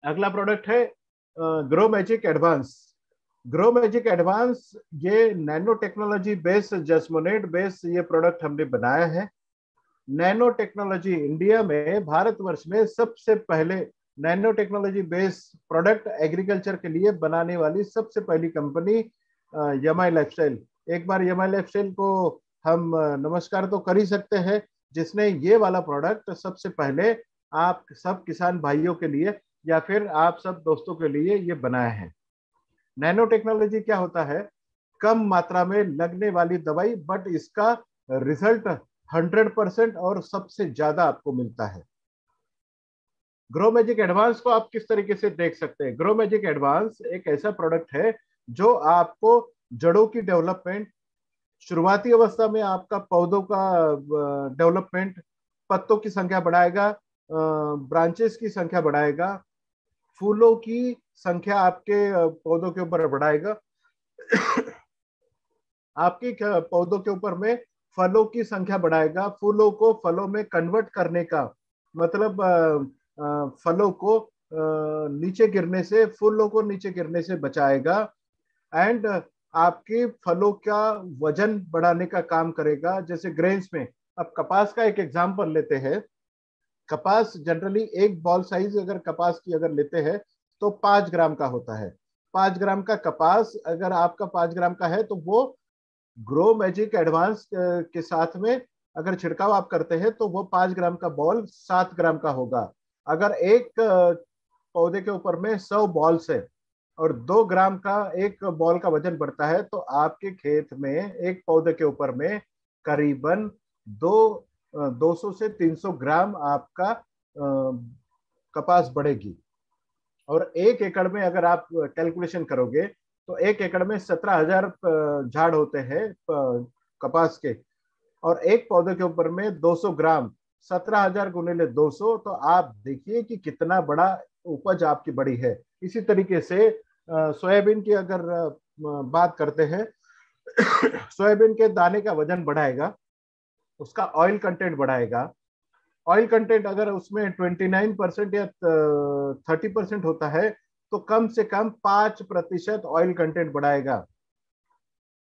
अगला प्रोडक्ट है grow magic advance. Grow magic advance ये नैनो टेक्नोलॉजी बेस्ड जस्मोनेट बेस्ड ये प्रोडक्ट हमने बनाया है। नैनो टेक्नोलॉजी इंडिया में भारतवर्ष में सबसे पहले nano technology based product agriculture के लिए बनाने वाली सबसे पहली कंपनी यमाई लाइफस्टाइल। एक बार यमाई लाइफस्टाइल को हम नमस्कार तो कर ही सकते हैं, जिसने ये वाला प्रोडक्ट सबसे पहले आप सब किसान भाइयों के लिए या फिर आप सब दोस्तों के लिए ये बनाया है। नैनो टेक्नोलॉजी क्या होता है? कम मात्रा में लगने वाली दवाई, बट इसका रिजल्ट 100% और सबसे ज्यादा आपको मिलता है। ग्रो मैजिक एडवांस को आप किस तरीके से देख सकते हैं? ग्रो मैजिक एडवांस एक ऐसा प्रोडक्ट है जो आपको जड़ों की डेवलपमेंट, शुरुआती अवस्था में आपका पौधों का डेवलपमेंट, पत्तों की संख्या बढ़ाएगा, ब्रांचेस की संख्या बढ़ाएगा, फूलों की संख्या आपके पौधों के ऊपर बढ़ाएगा, आपके पौधों के ऊपर में फलों की संख्या बढ़ाएगा, फूलों को फलों में कन्वर्ट करने का मतलब फलों को नीचे गिरने से, फूलों को नीचे गिरने से बचाएगा, एंड आपके फलों का वजन बढ़ाने का काम करेगा। जैसे ग्रेन्स में, अब कपास का एक एग्जांपल लेते हैं। कपास जनरली एक बॉल साइज अगर कपास की अगर लेते हैं तो 5 ग्राम का होता है। 5 ग्राम का कपास अगर आपका 5 ग्राम का है तो वो ग्रो मैजिक एडवांस के साथ में अगर छिड़काव आप करते हैं तो वो 5 ग्राम का बॉल 7 ग्राम का होगा। अगर एक पौधे के ऊपर में 100 बॉल्स है और 2 ग्राम का एक बॉल का वजन बढ़ता है तो आपके खेत में एक पौधे के ऊपर में करीबन 200 से 300 ग्राम आपका कपास बढ़ेगी। और 1 एकड़ में अगर आप कैलकुलेशन करोगे तो 1 एकड़ में 17,000 झाड़ होते हैं कपास के, और एक पौधे के ऊपर में 200 ग्राम, 17,000 गुने 200, तो आप देखिए कि कितना बड़ा उपज आपकी बड़ी है। इसी तरीके से सोयाबीन की अगर बात करते हैं, सोयाबीन के दाने का वजन बढ़ाएगा, उसका ऑयल कंटेंट बढ़ाएगा। ऑयल कंटेंट अगर उसमें 29% या 30% होता है तो कम से कम 5% ऑयल कंटेंट बढ़ाएगा।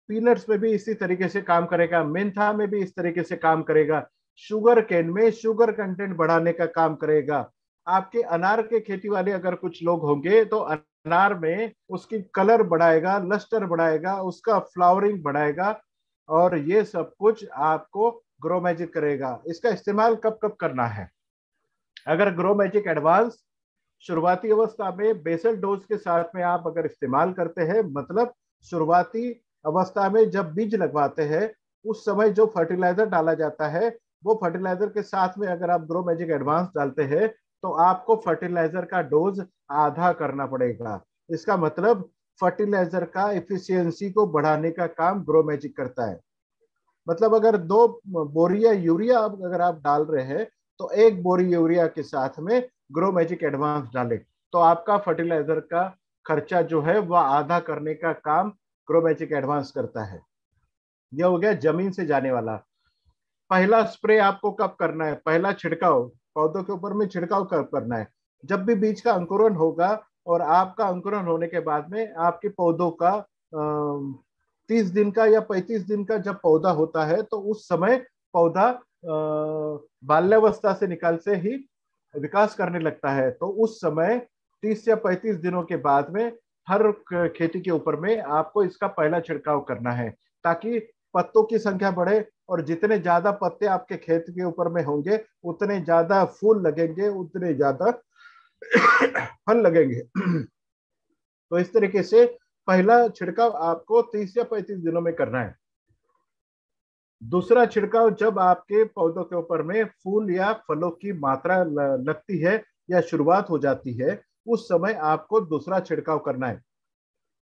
पीनट्स में भी इसी तरीके से काम करेगा, मेंथा में भी इस तरीके से काम करेगा, शुगर केन में शुगर कंटेंट बढ़ाने का काम करेगा। आपके अनार के खेती वाले अगर कुछ लोग होंगे तो अनार में उसकी कलर बढ़ाएगा, लस्टर बढ़ाएगा, उसका फ्लावरिंग बढ़ाएगा, और ये सब कुछ आपको ग्रो मैजिक करेगा। इसका इस्तेमाल कब कब करना है? अगर ग्रो मैजिक एडवांस शुरुआती अवस्था में बेसल डोज के साथ में आप अगर इस्तेमाल करते हैं, मतलब शुरुआती अवस्था में जब बीज लगवाते हैं उस समय जो फर्टिलाइजर डाला जाता है वो फर्टिलाइजर के साथ में अगर आप ग्रो मैजिक एडवांस डालते हैं तो आपको फर्टिलाइजर का डोज आधा करना पड़ेगा। इसका मतलब फर्टिलाइजर का इफिशियंसी को बढ़ाने का काम ग्रो मैजिक करता है। मतलब अगर 2 बोरिया यूरिया अगर आप डाल रहे हैं तो 1 बोरी यूरिया के साथ में ग्रो मैजिक एडवांस डालें तो आपका फर्टिलाइजर का खर्चा जो है वह आधा करने का काम ग्रो मैजिक एडवांस करता है। यह हो गया जमीन से जाने वाला। पहला स्प्रे आपको कब करना है? पहला छिड़काव पौधों के ऊपर में छिड़काव कब करना है? जब भी बीज का अंकुरण होगा, और आपका अंकुरण होने के बाद में आपके पौधों का 30 दिन का या 35 दिन का जब पौधा होता है तो उस समय पौधा बाल्यावस्था से निकाल से ही विकास करने लगता है। तो उस समय 30 या 35 दिनों के बाद में हर खेती के ऊपर में आपको इसका पहला छिड़काव करना है, ताकि पत्तों की संख्या बढ़े, और जितने ज्यादा पत्ते आपके खेत के ऊपर में होंगे उतने ज्यादा फूल लगेंगे, उतने ज्यादा फल लगेंगे। तो इस तरीके से पहला छिड़काव आपको 30 या 35 दिनों में करना है। दूसरा छिड़काव जब आपके पौधों के ऊपर में फूल या फलों की मात्रा लगती है या शुरुआत हो जाती है, उस समय आपको दूसरा छिड़काव करना है।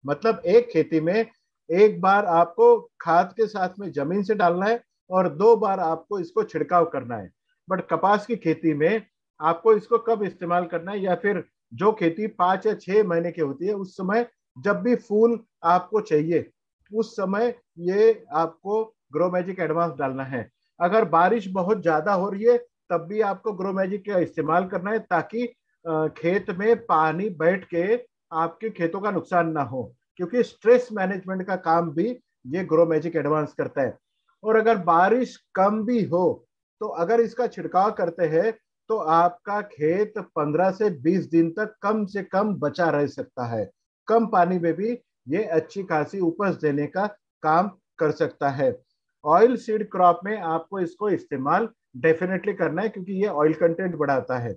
मतलब एक खेती में एक बार आपको खाद के साथ में जमीन से डालना है और 2 बार आपको इसको छिड़काव करना है। बट कपास की खेती में आपको इसको कब इस्तेमाल करना है, या फिर जो खेती 5 या 6 महीने की होती है उस समय जब भी फूल आपको चाहिए उस समय ये आपको ग्रो मैजिक एडवांस डालना है। अगर बारिश बहुत ज्यादा हो रही है तब भी आपको ग्रो मैजिक का इस्तेमाल करना है, ताकि खेत में पानी बैठ के आपके खेतों का नुकसान ना हो, क्योंकि स्ट्रेस मैनेजमेंट का काम भी ये ग्रो मैजिक एडवांस करता है। और अगर बारिश कम भी हो तो अगर इसका छिड़काव करते हैं तो आपका खेत 15 से 20 दिन तक कम से कम बचा रह सकता है। कम पानी में भी ये अच्छी खासी उपज देने का काम कर सकता है। ऑयल सीड क्रॉप में आपको इसको इस्तेमाल डेफिनेटली करना है, क्योंकि ये ऑयल कंटेंट बढ़ाता है।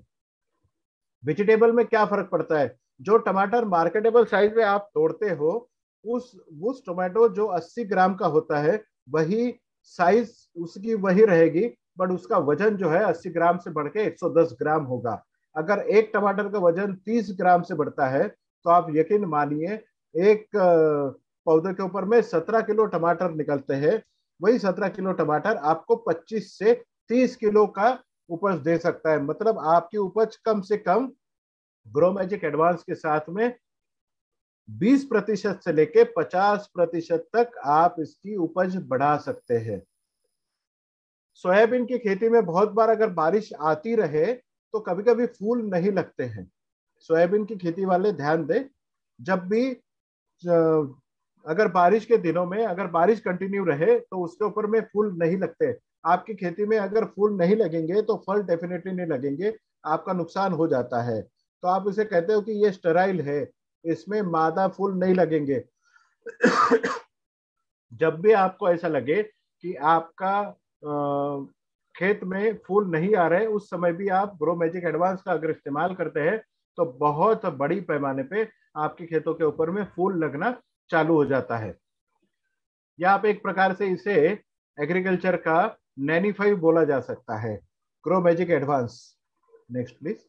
वेजिटेबल में क्या फर्क पड़ता है? जो टमाटर मार्केटेबल साइज में आप तोड़ते हो, उस टोमेटो जो 80 ग्राम का होता है वही साइज उसकी वही रहेगी, बट उसका वजन जो है 80 ग्राम से बढ़ के 110 ग्राम होगा। अगर एक टमाटर का वजन 30 ग्राम से बढ़ता है तो आप यकीन मानिए एक पौधे के ऊपर में 17 किलो टमाटर निकलते हैं। वही 17 किलो टमाटर आपको 25 से 30 किलो का उपज दे सकता है। मतलब आपकी उपज कम से कम ग्रो मैजिक एडवांस के साथ में 20% से लेके 50% तक आप इसकी उपज बढ़ा सकते हैं। सोयाबीन की खेती में बहुत बार अगर बारिश आती रहे तो कभी कभी फूल नहीं लगते हैं। सोयाबीन की खेती वाले ध्यान दें, जब भी अगर बारिश के दिनों में अगर बारिश कंटिन्यू रहे तो उसके ऊपर में फूल नहीं लगते। आपकी खेती में अगर फूल नहीं लगेंगे तो फल डेफिनेटली नहीं लगेंगे, आपका नुकसान हो जाता है। तो आप इसे कहते हो कि ये स्टेराइल है, इसमें मादा फूल नहीं लगेंगे। जब भी आपको ऐसा लगे कि आपका खेत में फूल नहीं आ रहे, उस समय भी आप ग्रो मैजिक एडवांस का अगर इस्तेमाल करते हैं तो बहुत बड़ी पैमाने पे आपके खेतों के ऊपर में फूल लगना चालू हो जाता है। या आप एक प्रकार से इसे एग्रीकल्चर का नैनीफाइव बोला जा सकता है, grow magic advance. Next please.